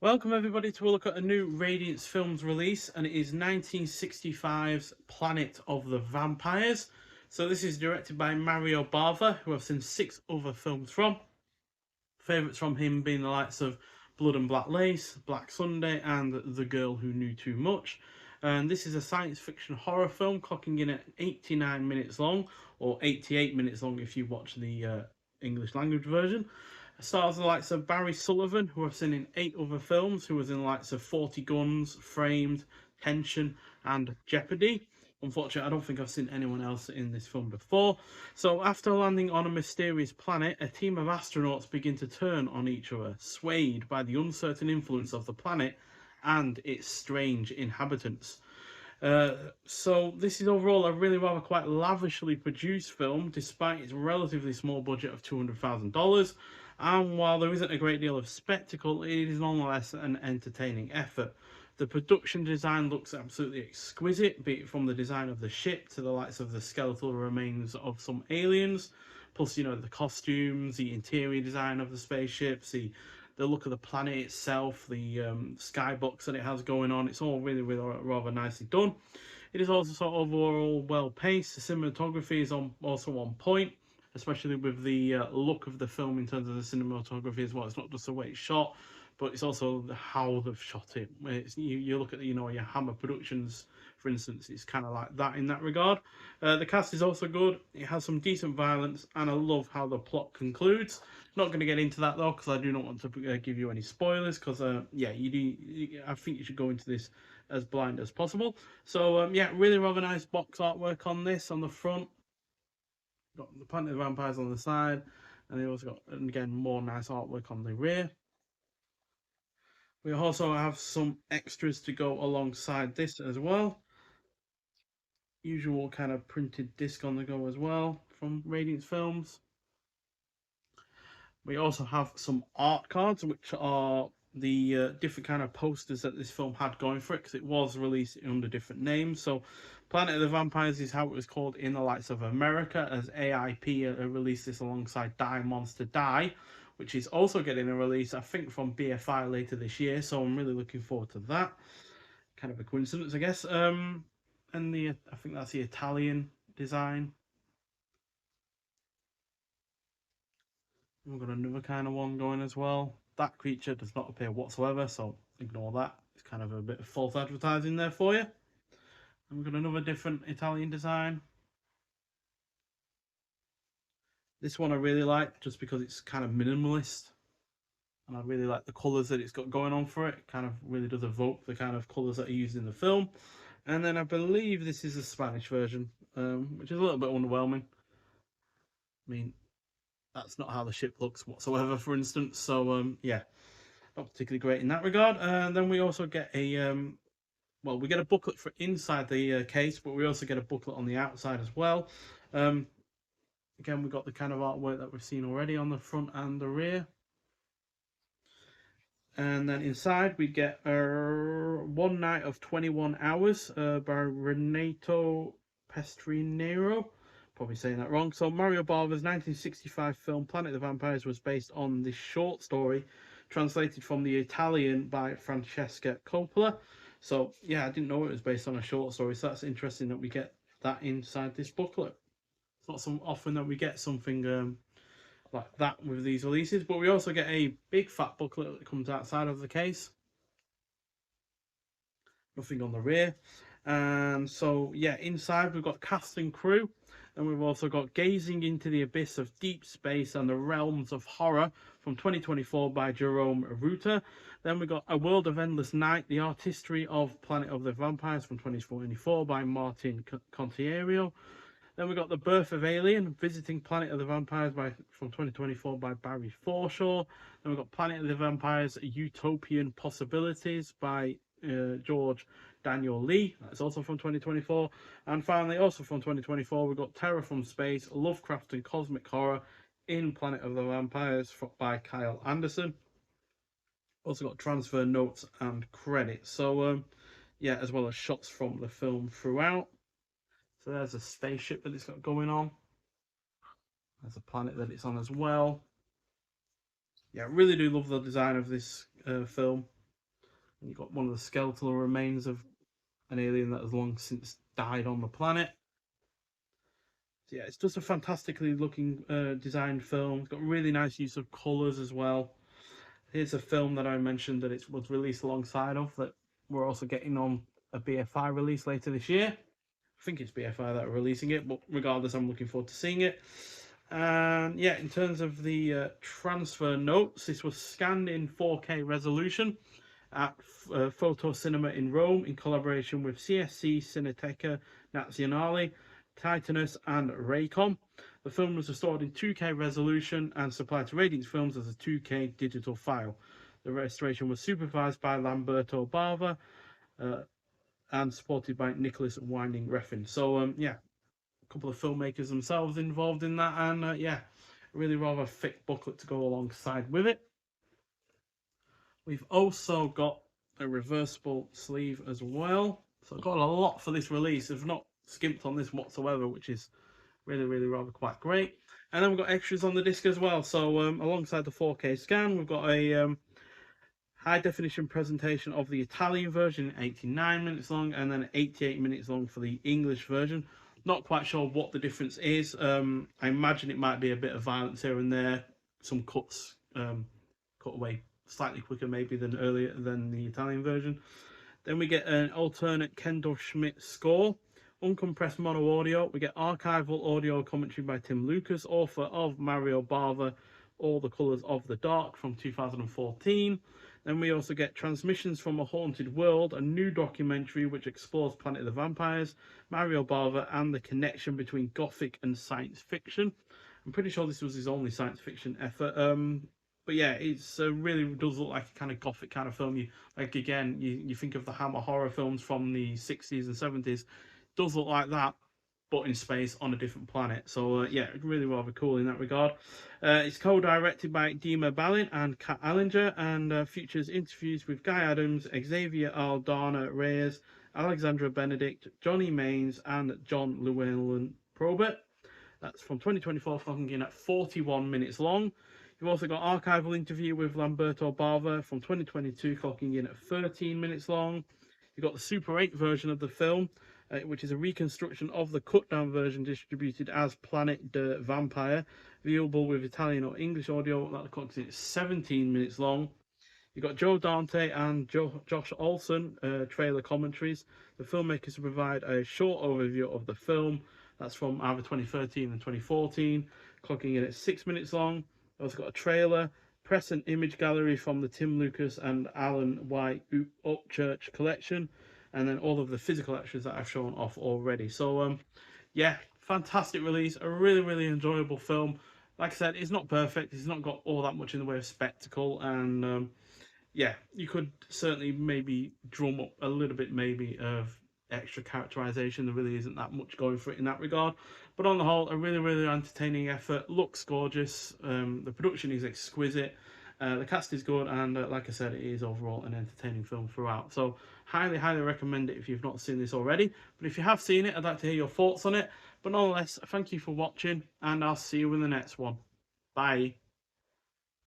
Welcome everybody to a look at a new Radiance Films release, and it is 1965's Planet of the Vampires. So this is directed by Mario Bava, who I've seen 6 other films from. Favourites from him being the likes of Blood and Black Lace, Black Sunday, and The Girl Who Knew Too Much. And this is a science fiction horror film clocking in at 89 minutes long, or 88 minutes long if you watch the English language version. It stars the likes of Barry Sullivan, who I've seen in 8 other films, who was in the likes of 40 Guns, Framed, Tension, and Jeopardy. Unfortunately, I don't think I've seen anyone else in this film before. So, after landing on a mysterious planet, a team of astronauts begin to turn on each other, swayed by the uncertain influence of the planet and its strange inhabitants. So this is overall a really rather quite lavishly produced film, despite its relatively small budget of $200,000. And while there isn't a great deal of spectacle, it is nonetheless an entertaining effort. The production design looks absolutely exquisite, be it from the design of the ship to the likes of the skeletal remains of some aliens. Plus, you know, the costumes, the interior design of the spaceships, the look of the planet itself, the skybox that it has going on. It's all really rather nicely done. It is also sort of overall well paced. The cinematography is also on point, especially with the look of the film in terms of the cinematography as well. It's not just the way it's shot, but it's also how they've shot it. You look at your Hammer Productions, for instance, it's kind of like that in that regard. The cast is also good. It has some decent violence, and I love how the plot concludes. Not going to get into that though, because I do not want to give you any spoilers. Because yeah, I think you should go into this as blind as possible. So yeah, really rather nice box artwork on this on the front. Got the Planet of Vampires on the side, and they also got, and again, more nice artwork on the rear. We also have some extras to go alongside this as well. Usual kind of printed disc on the go as well from Radiance Films. We also have some art cards, which are the different kind of posters that this film had going for it, because it was released under different names. So, Planet of the Vampires is how it was called in the likes of America, as AIP released this alongside Die Monster Die, which is also getting a release, I think, from BFI later this year. So I'm really looking forward to that. Kind of a coincidence, I guess. And I think that's the Italian design. We've got another kind of one going as well. That creature does not appear whatsoever, so ignore that. It's kind of a bit of false advertising there for you. And we've got another different Italian design. This one I really like just because it's kind of minimalist. And I really like the colours that it's got going on for it. It kind of really does evoke the kind of colours that are used in the film. And then I believe this is the Spanish version, which is a little bit underwhelming. I mean, that's not how the ship looks whatsoever, for instance. So yeah, not particularly great in that regard. And then we also get we get a booklet for inside the case, but we also get a booklet on the outside as well. Again, we've got the kind of artwork that we've seen already on the front and the rear. And then inside we get One Night of 21 Hours by Renato Pestrinero. Probably saying that wrong. So Mario Bava's 1965 film Planet of the Vampires was based on this short story translated from the Italian by Francesca Coppola. So yeah, I didn't know it was based on a short story, so that's interesting that we get that inside this booklet. It's not so often that we get something like that with these releases, but we also get a big fat booklet that comes outside of the case. Nothing on the rear. And so yeah, inside we've got cast and crew, and we've also got Gazing into the Abyss of Deep Space and the Realms of Horror from 2024 by Jerome Ruta. Then we've got A World of Endless Night, The Artistry of Planet of the Vampires from 2024 by Martin Contiero. Then we got The Birth of Alien, Visiting Planet of the Vampires from 2024 by Barry Forshaw. Then we've got Planet of the Vampires, Utopian Possibilities by George Daniel Lee. That's also from 2024. And finally, also from 2024, we've got Terror from Space, Lovecraft and Cosmic Horror in Planet of the Vampires by Kyle Anderson. Also got transfer notes and credits. So, yeah, as well as shots from the film throughout. So there's a spaceship that it's got going on. There's a planet that it's on as well. Yeah, I really do love the design of this film. You've got one of the skeletal remains of an alien that has long since died on the planet. So yeah, it's just a fantastically looking designed film. It's got really nice use of colours as well. Here's a film that I mentioned that it was released alongside of that we're also getting on a BFI release later this year. I think it's BFI that are releasing it, but regardless, I'm looking forward to seeing it. And yeah, in terms of the transfer notes, this was scanned in 4K resolution at Photo Cinema in Rome in collaboration with CSC, Cineteca Nazionale, Titanus, and Raycom. The film was restored in 2K resolution and supplied to Radiance Films as a 2K digital file. The restoration was supervised by Lamberto Bava and supported by Nicholas Winding Refn. So, yeah, a couple of filmmakers themselves involved in that, and yeah, a really rather thick booklet to go alongside with it. We've also got a reversible sleeve as well. So I've got a lot for this release. I've not skimped on this whatsoever, which is really rather quite great. And then we've got extras on the disc as well. So alongside the 4K scan, we've got a high definition presentation of the Italian version, 89 minutes long, and then 88 minutes long for the English version. Not quite sure what the difference is. I imagine it might be a bit of violence here and there, some cuts cut away slightly quicker maybe than earlier than the Italian version. Then we get an alternate Kendall Schmidt score, uncompressed mono audio. We get archival audio commentary by Tim Lucas, author of Mario Bava, All the Colours of the Dark from 2014. Then we also get Transmissions from a Haunted World, a new documentary which explores Planet of the Vampires, Mario Bava, and the connection between Gothic and science fiction. I'm pretty sure this was his only science fiction effort. But yeah, it's really does look like a kind of Gothic kind of film. You think of the Hammer horror films from the 60s and 70s. It does look like that, but in space on a different planet. So yeah, really rather cool in that regard. It's co-directed by Dima Balin and Kat Allinger, and features interviews with Guy Adams, Xavier Aldana Reyes, Alexandra Benedict, Johnny Maines, and John Llewellyn Probert. That's from 2024, clocking in at 41 minutes long. You've also got archival interview with Lamberto Bava from 2022, clocking in at 13 minutes long. You've got the Super 8 version of the film, which is a reconstruction of the cut-down version distributed as Planet de Vampire, viewable with Italian or English audio. That clocks in at 17 minutes long. You've got Joe Dante and Josh Olson trailer commentaries. The filmmakers provide a short overview of the film. That's from either 2013 and 2014, clocking in at 6 minutes long. Also got a trailer, press and image gallery from the Tim Lucas and Alan White Upchurch collection, and then all of the physical extras that I've shown off already. So yeah, fantastic release, a really enjoyable film. Like I said, it's not perfect, it's not got all that much in the way of spectacle, and yeah, you could certainly maybe drum up a little bit maybe of extra characterization. There really isn't that much going for it in that regard, but on the whole, a really entertaining effort. Looks gorgeous, the production is exquisite, the cast is good, and like I said, it is overall an entertaining film throughout. So highly recommend it if you've not seen this already. But if you have seen it, I'd like to hear your thoughts on it. But nonetheless, thank you for watching, and I'll see you in the next one. Bye.